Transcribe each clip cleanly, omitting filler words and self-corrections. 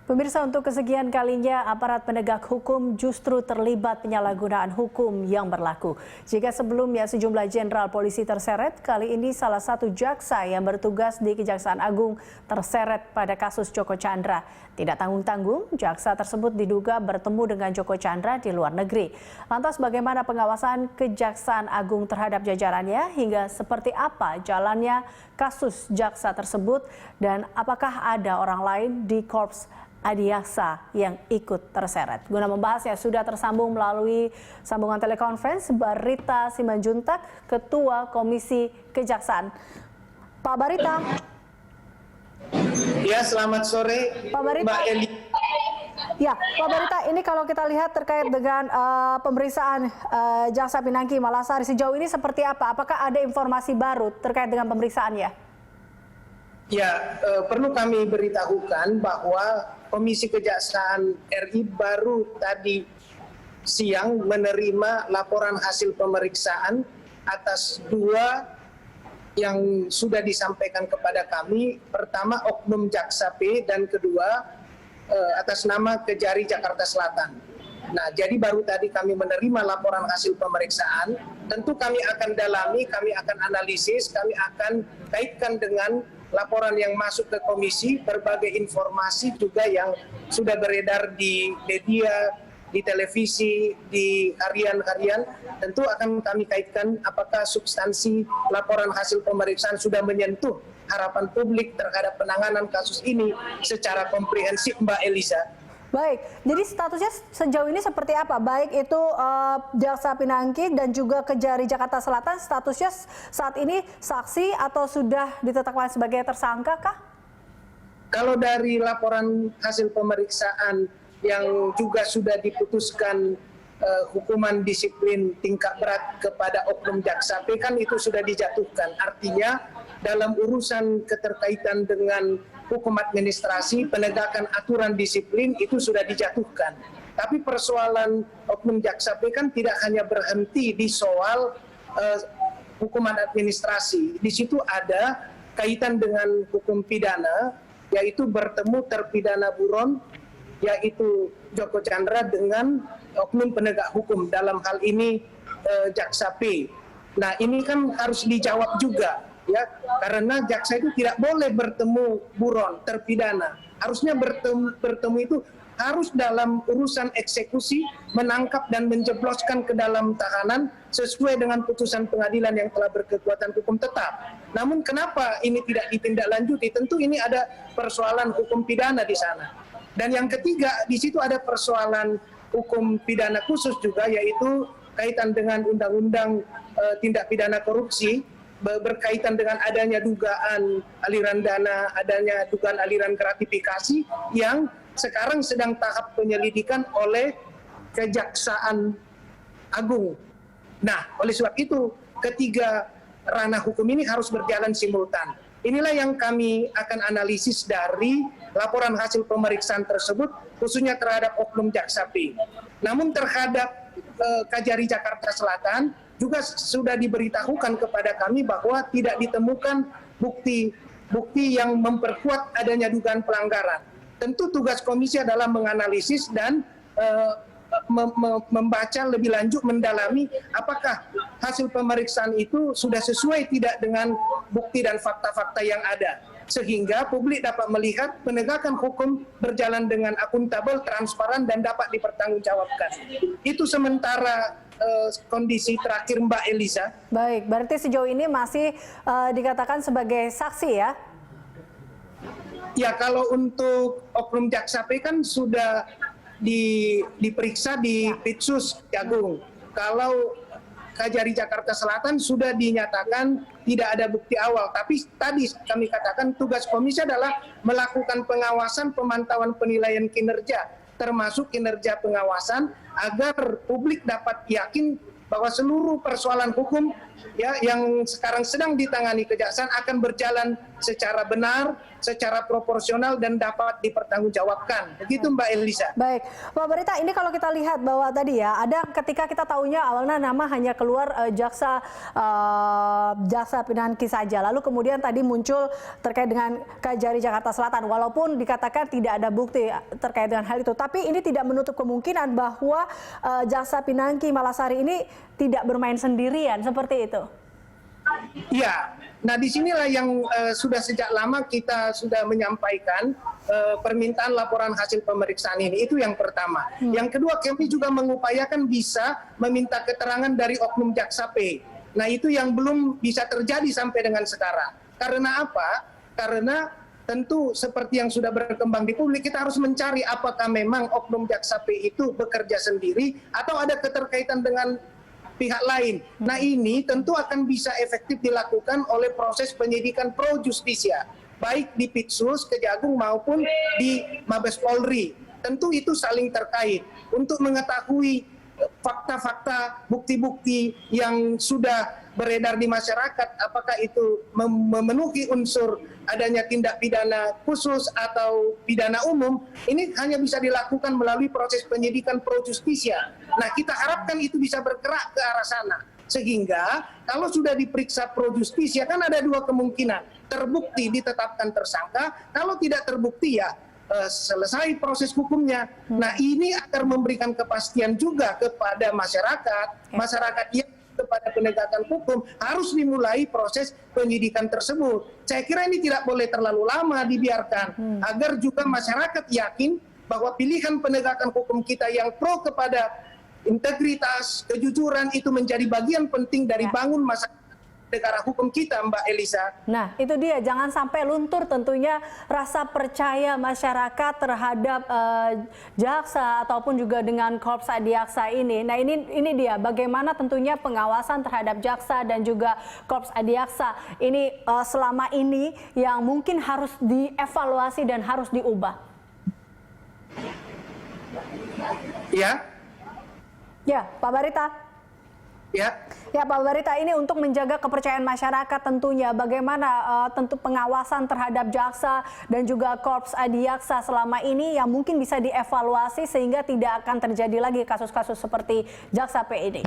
Pemirsa, untuk kesekian kalinya aparat penegak hukum justru terlibat penyalahgunaan hukum yang berlaku. Jika sebelumnya sejumlah jenderal polisi terseret, kali ini salah satu jaksa yang bertugas di Kejaksaan Agung terseret pada kasus Joko Chandra. Tidak tanggung-tanggung, jaksa tersebut diduga bertemu dengan Joko Chandra di luar negeri. Lantas bagaimana pengawasan Kejaksaan Agung terhadap jajarannya hingga seperti apa jalannya kasus jaksa tersebut dan apakah ada orang lain di Korps Adiaksa yang ikut terseret. Guna membahasnya sudah tersambung melalui sambungan telekonferensi Barita Simanjuntak, Ketua Komisi Kejaksaan. Pak Barita. Ya, selamat sore, Pak Barita. Mbak Eli. Ya, Pak Barita, ini kalau kita lihat terkait dengan pemeriksaan Jaksa Pinangki Malasari sejauh ini seperti apa? Apakah ada informasi baru terkait dengan pemeriksaannya? Ya, perlu kami beritahukan bahwa Komisi Kejaksaan RI baru tadi siang menerima laporan hasil pemeriksaan atas dua yang sudah disampaikan kepada kami. Pertama, oknum Jaksa P, dan kedua atas nama Kejari Jakarta Selatan. Nah, jadi baru tadi kami menerima laporan hasil pemeriksaan. Tentu kami akan dalami, kami akan analisis, kami akan kaitkan dengan laporan yang masuk ke komisi, berbagai informasi juga yang sudah beredar di media, di televisi, di harian-harian. Tentu akan kami kaitkan apakah substansi laporan hasil pemeriksaan sudah menyentuh harapan publik terhadap penanganan kasus ini secara komprehensif, Mbak Eliza. Baik, jadi statusnya sejauh ini seperti apa? Baik itu Jaksa Pinangki dan juga Kejari Jakarta Selatan, statusnya saat ini saksi atau sudah ditetapkan sebagai tersangka kah? Kalau dari laporan hasil pemeriksaan yang juga sudah diputuskan hukuman disiplin tingkat berat kepada oknum Jaksa P, kan itu sudah dijatuhkan. Artinya dalam urusan keterkaitan dengan hukum administrasi, penegakan aturan disiplin itu sudah dijatuhkan. Tapi persoalan oknum Jaksa P kan tidak hanya berhenti di soal hukuman administrasi. Di situ ada kaitan dengan hukum pidana, yaitu bertemu terpidana buron, yaitu Joko Chandra dengan oknum penegak hukum, dalam hal ini Jaksa P. Nah, ini kan harus dijawab juga, ya, karena jaksa itu tidak boleh bertemu buron terpidana. Harusnya bertemu itu harus dalam urusan eksekusi, menangkap dan menjebloskan ke dalam tahanan sesuai dengan putusan pengadilan yang telah berkekuatan hukum tetap. Namun kenapa ini tidak ditindaklanjuti? Tentu ini ada persoalan hukum pidana di sana. Dan yang ketiga, di situ ada persoalan hukum pidana khusus juga, yaitu kaitan dengan undang-undang tindak pidana korupsi, berkaitan dengan adanya dugaan aliran dana, adanya dugaan aliran gratifikasi yang sekarang sedang tahap penyelidikan oleh Kejaksaan Agung. Nah, oleh sebab itu ketiga ranah hukum ini harus berjalan simultan. Inilah yang kami akan analisis dari laporan hasil pemeriksaan tersebut, khususnya terhadap oknum Jaksa P. Namun terhadap Kejari Jakarta Selatan juga sudah diberitahukan kepada kami bahwa tidak ditemukan bukti yang memperkuat adanya dugaan pelanggaran. Tentu tugas komisi adalah menganalisis dan membaca lebih lanjut, mendalami apakah hasil pemeriksaan itu sudah sesuai tidak dengan bukti dan fakta-fakta yang ada, sehingga publik dapat melihat penegakan hukum berjalan dengan akuntabel, transparan, dan dapat dipertanggungjawabkan. Itu sementara kondisi terakhir, Mbak Eliza. Baik, berarti sejauh ini masih dikatakan sebagai saksi ya? Ya, kalau untuk oknum Jaksa P kan sudah diperiksa di Pitsus Agung. Kalau Kejari Jakarta Selatan sudah dinyatakan tidak ada bukti awal. Tapi tadi kami katakan tugas komisi adalah melakukan pengawasan, pemantauan, penilaian kinerja, termasuk kinerja pengawasan, agar publik dapat yakin bahwa seluruh persoalan hukum ya yang sekarang sedang ditangani kejaksaan akan berjalan secara benar, secara proporsional dan dapat dipertanggungjawabkan. Begitu Mbak Elisa. Baik, Pak Barita, ini kalau kita lihat bahwa tadi ya, ada ketika kita tahunya awalnya nama hanya keluar jaksa Pinangki saja, lalu kemudian tadi muncul terkait dengan Kajari Jakarta Selatan, walaupun dikatakan tidak ada bukti terkait dengan hal itu, tapi ini tidak menutup kemungkinan bahwa jaksa Pinangki Malasari ini tidak bermain sendirian, seperti itu. Iya, nah disinilah yang sudah sejak lama kita sudah menyampaikan permintaan laporan hasil pemeriksaan ini. Itu yang pertama. Yang kedua, kami juga mengupayakan bisa meminta keterangan dari oknum jaksa P. Nah itu yang belum bisa terjadi sampai dengan sekarang. Karena apa? Karena tentu seperti yang sudah berkembang di publik, kita harus mencari apakah memang oknum jaksa P itu bekerja sendiri atau ada keterkaitan dengan pihak lain. Nah ini tentu akan bisa efektif dilakukan oleh proses penyidikan pro justisia, baik di Pitsus, Kejagung maupun di Mabes Polri. Tentu itu saling terkait untuk mengetahui fakta-fakta, bukti-bukti yang sudah beredar di masyarakat, apakah itu memenuhi unsur adanya tindak pidana khusus atau pidana umum. Ini hanya bisa dilakukan melalui proses penyidikan pro justisia. Nah, kita harapkan itu bisa bergerak ke arah sana. Sehingga kalau sudah diperiksa pro justisia, kan ada dua kemungkinan. Terbukti ditetapkan tersangka, kalau tidak terbukti ya selesai proses hukumnya. Nah, ini akan memberikan kepastian juga kepada masyarakat yang kepada penegakan hukum harus dimulai proses penyidikan tersebut. Saya kira ini tidak boleh terlalu lama dibiarkan agar juga masyarakat yakin bahwa pilihan penegakan hukum kita yang pro kepada integritas, kejujuran itu menjadi bagian penting dari bangun masyarakat negara hukum kita, Mbak Elisa. Nah, itu dia, jangan sampai luntur tentunya rasa percaya masyarakat terhadap jaksa ataupun juga dengan Korps Adiaksa ini. Nah, ini dia bagaimana tentunya pengawasan terhadap jaksa dan juga Korps Adiaksa ini selama ini yang mungkin harus dievaluasi dan harus diubah. Ya. Ya, Pak Barita. Ya. Ya Pak Barita, ini untuk menjaga kepercayaan masyarakat tentunya bagaimana tentu pengawasan terhadap jaksa dan juga Korps Adiaksa selama ini yang mungkin bisa dievaluasi sehingga tidak akan terjadi lagi kasus-kasus seperti jaksa P ini.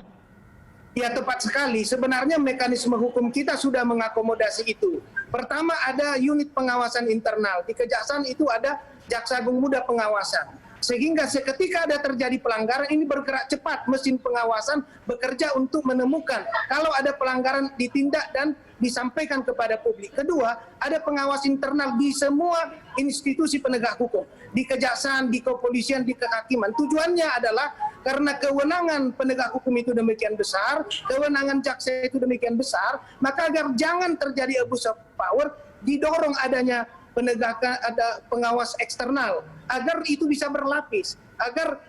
Ya tepat sekali, sebenarnya mekanisme hukum kita sudah mengakomodasi itu. Pertama ada unit pengawasan internal, di Kejaksaan itu ada Jaksa Agung Muda Pengawasan. Sehingga seketika ada terjadi pelanggaran, ini bergerak cepat mesin pengawasan bekerja untuk menemukan kalau ada pelanggaran ditindak dan disampaikan kepada publik. Kedua, ada pengawas internal di semua institusi penegak hukum, di Kejaksaan, di Kepolisian, di Kehakiman. Tujuannya adalah karena kewenangan penegak hukum itu demikian besar, kewenangan jaksa itu demikian besar, maka agar jangan terjadi abuse of power, didorong adanya penegakan, ada pengawas eksternal agar itu bisa berlapis, agar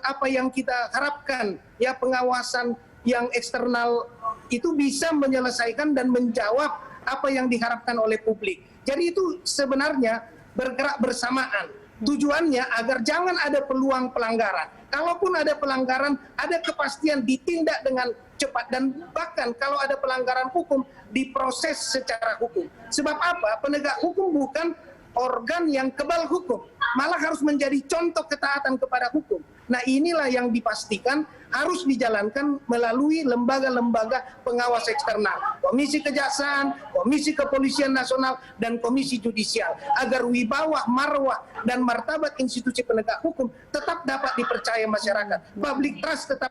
apa yang kita harapkan ya pengawasan yang eksternal itu bisa menyelesaikan dan menjawab apa yang diharapkan oleh publik. Jadi itu sebenarnya bergerak bersamaan. Tujuannya agar jangan ada peluang pelanggaran. Kalaupun ada pelanggaran, ada kepastian ditindak dengan cepat dan bahkan kalau ada pelanggaran hukum diproses secara hukum. Sebab apa? Penegak hukum bukan organ yang kebal hukum, malah harus menjadi contoh ketaatan kepada hukum. Nah inilah yang dipastikan harus dijalankan melalui lembaga-lembaga pengawas eksternal, Komisi Kejaksaan, Komisi Kepolisian Nasional, dan Komisi Judisial, agar wibawa, marwah, dan martabat institusi penegak hukum tetap dapat dipercaya masyarakat. Public trust tetap,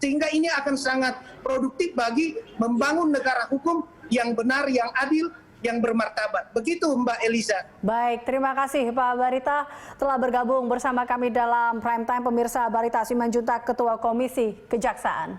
sehingga ini akan sangat produktif bagi membangun negara hukum yang benar, yang adil, yang bermartabat. Begitu Mbak Elisa. Baik, terima kasih Pak Barita telah bergabung bersama kami dalam Prime Time. Pemirsa, Barita Simanjuntak, Ketua Komisi Kejaksaan.